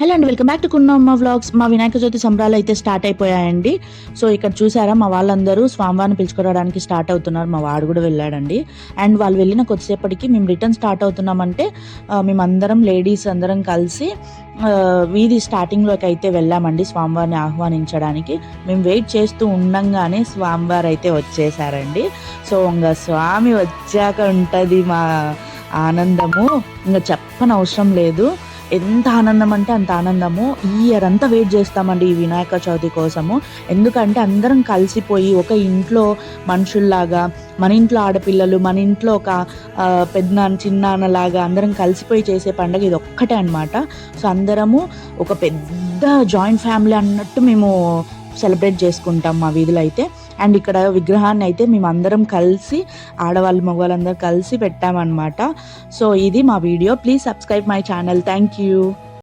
Hello అండి, welcome back to కున్నమ్మ vlogs. మా వినాయక చవితి సంబరాలు అయితే స్టార్ట్ అయిపోయాయండి. సో ఇక్కడ చూసారా, మా వాళ్ళందరూ స్వామివారిని పిలుచుకోవడానికి స్టార్ట్ అవుతున్నారు. మా వాడు కూడా వెళ్ళాడండి. అండ్ వాళ్ళు వెళ్ళిన కొద్దిసేపటికి మేము రిటర్న్ స్టార్ట్ అవుతున్నామంటే మేమందరం లేడీస్ అందరం కలిసి వీధి స్టార్టింగ్లోకి అయితే వెళ్ళామండి స్వామివారిని ఆహ్వానించడానికి. మేము వెయిట్ చేస్తూ ఉండంగానే స్వామివారు అయితే వచ్చేసారండి. సో ఇంకా స్వామి వచ్చాక ఉంటుంది మా ఆనందము, ఇంకా చెప్పనవసరం లేదు. ఎంత ఆనందం అంటే అంత ఆనందము. ఈ ఇయర్ అంతా వెయిట్ చేస్తామండి ఈ వినాయక చవితి కోసము. ఎందుకంటే అందరం కలిసిపోయి ఒక ఇంట్లో మనుషుల్లాగా, మన ఇంట్లో ఆడపిల్లలు, మన ఇంట్లో ఒక పెద్దనాన్న చిన్నాన్నలాగా అందరం కలిసిపోయి చేసే పండుగ ఇది ఒక్కటే అనమాట. సో అందరము ఒక పెద్ద జాయింట్ ఫ్యామిలీ అన్నట్టు మేము సెలబ్రేట్ చేసుకుంటాం మా వీధిలో అయితే. అండ్ ఇక్కడ విగ్రహాన్ని అయితే మేము అందరం కలిసి, ఆడవాళ్ళు మగవాళ్ళందరూ కలిసి పెట్టామన్నమాట. సో ఇది మా video. Please subscribe my channel. Thank you.